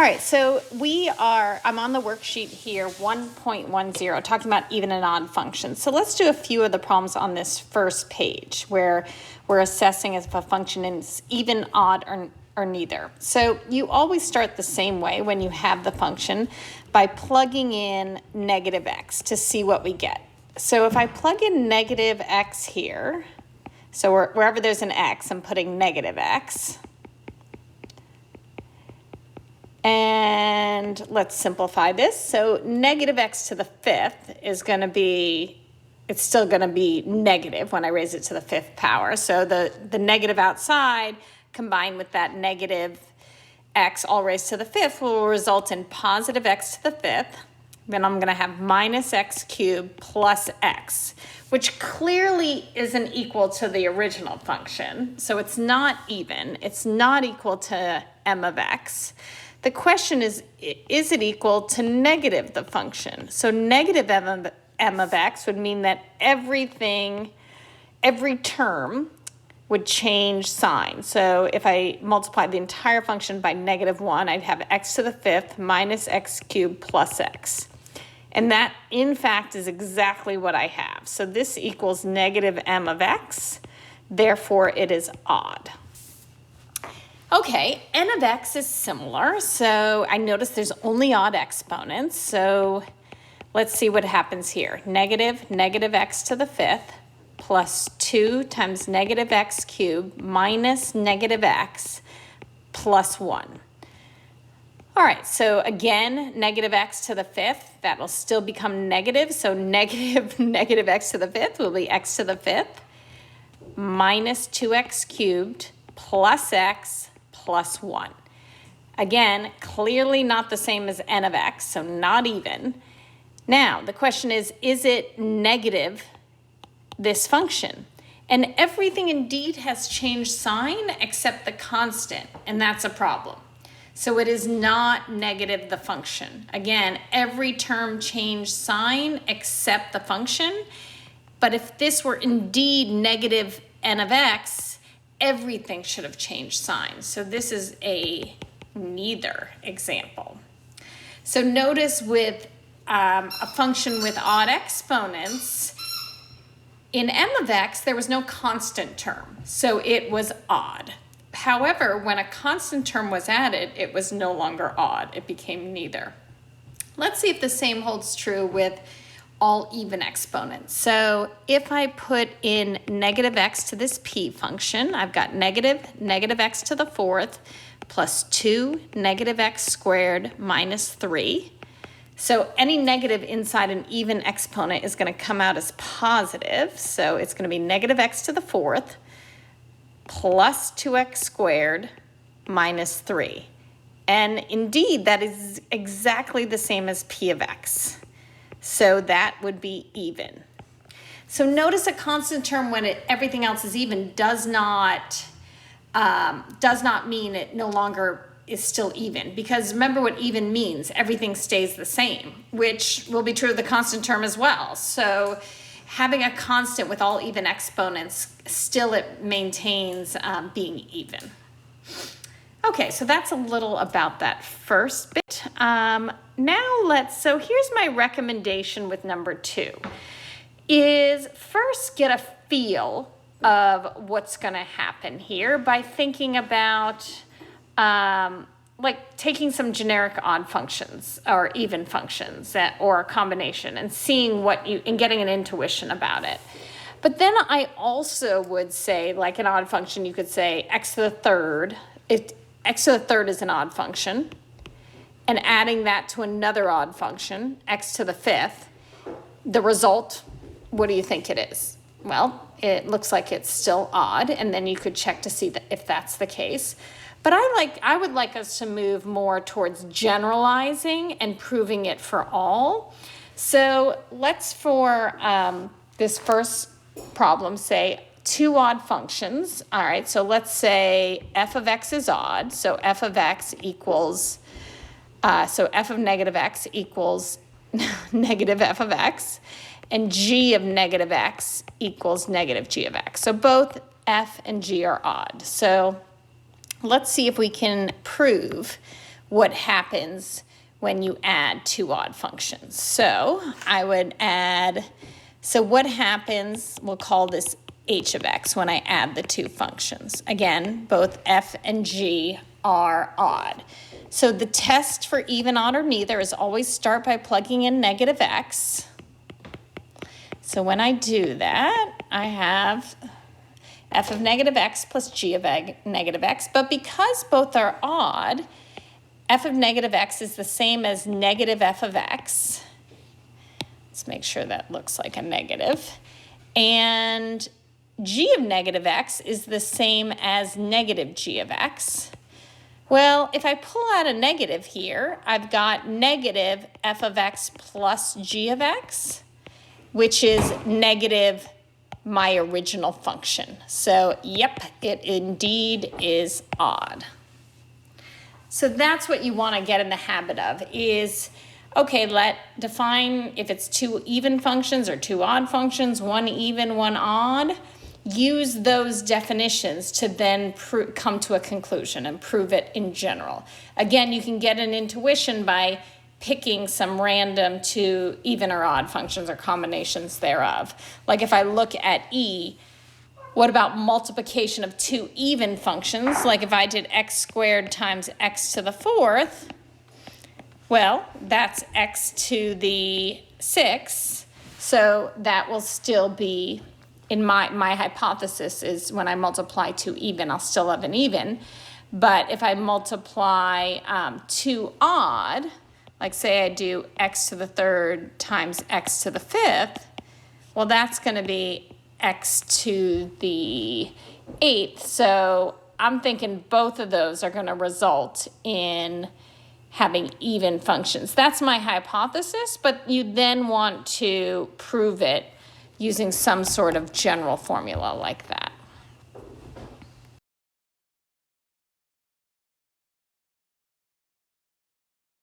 right, so I'm on the worksheet here, 1.10, talking about even and odd functions. So let's do a few of the problems on this first page where we're assessing if a function is even, odd, or neither. So you always start the same way when you have the function by plugging in negative x to see what we get. So if I plug in negative x here, so wherever there's an x, I'm putting negative x. And let's simplify this. So negative x to the fifth is going to be, it's still going to be negative when I raise it to the fifth power. So the negative outside combined with that negative x all raised to the fifth will result in positive x to the fifth. Then I'm going to have minus x cubed plus x, which clearly isn't equal to the original function. So it's not even. It's not equal to m of x. The question is it equal to negative the function? So negative m of x would mean that every term would change sign. So if I multiply the entire function by -1, I'd have x to the fifth minus x cubed plus x. And that, in fact, is exactly what I have. So this equals negative m of x. Therefore, it is odd. Okay, n of x is similar, so I notice there's only odd exponents, so let's see what happens here. Negative x to the fifth plus 2 times negative x cubed minus negative x plus 1. All right, so again, negative x to the fifth, that will still become negative, so negative x to the fifth will be x to the fifth minus 2x cubed plus x plus 1. Again, clearly not the same as n of x, so not even. Now, the question is it negative, this function? And everything indeed has changed sign except the constant, and that's a problem. So it is not negative the function. Again, every term changed sign except the function, but if this were indeed negative n of x, everything should have changed sign. So this is a neither example. So notice with a function with odd exponents, in m of x, there was no constant term, so it was odd. However, when a constant term was added, it was no longer odd. It became neither. Let's see if the same holds true with all even exponents. So if I put in negative x to this p function, I've got negative x to the fourth plus 2 negative x squared minus 3. So any negative inside an even exponent is going to come out as positive. So it's going to be negative x to the fourth plus 2x squared minus 3. And indeed, that is exactly the same as p of x. So that would be even. So notice a constant term when everything else is even does not mean it no longer is still even, because remember what even means, everything stays the same, which will be true of the constant term as well. So having a constant with all even exponents, still it maintains being even. Okay, so that's a little about that first bit. So here's my recommendation with number 2, is first get a feel of what's going to happen here by thinking about like taking some generic odd functions or even functions or a combination and seeing and getting an intuition about it. But then I also would say, like an odd function, you could say x to the third. X to the third is an odd function, and adding that to another odd function, x to the fifth, the result, what do you think it is? Well, it looks like it's still odd, and then you could check to see if that's the case. But I would like us to move more towards generalizing and proving it for all. So let's, for this first problem, say 2 odd functions. All right, so let's say f of x is odd. So f of x equals, so f of negative x equals negative f of x, and g of negative x equals negative g of x. So both f and g are odd. So let's see if we can prove what happens when you add two odd functions. So I would add, so what happens, we'll call this h of x when I add the two functions. Again, both f and g are odd. So the test for even, odd, or neither is always start by plugging in negative x. So when I do that, I have f of negative x plus g of negative x. But because both are odd, f of negative x is the same as negative f of x. Let's make sure that looks like a negative. And g of negative x is the same as negative g of x. Well, if I pull out a negative here, I've got negative f of x plus g of x, which is negative my original function. So, yep, it indeed is odd. So that's what you want to get in the habit of is, okay, define if it's two even functions or two odd functions, one even, one odd. Use those definitions to then come to a conclusion and prove it in general. Again, you can get an intuition by picking some random two even or odd functions or combinations thereof. Like if I look at E, what about multiplication of two even functions? Like if I did x squared times x to the fourth, well, that's x to the 6. So that will still be, in my hypothesis is when I multiply two even, I'll still have an even. But if I multiply two odd, like say I do x to the 3rd times x to the 5th, well, that's going to be x to the 8th. So I'm thinking both of those are going to result in having even functions. That's my hypothesis, but you then want to prove it using some sort of general formula like that.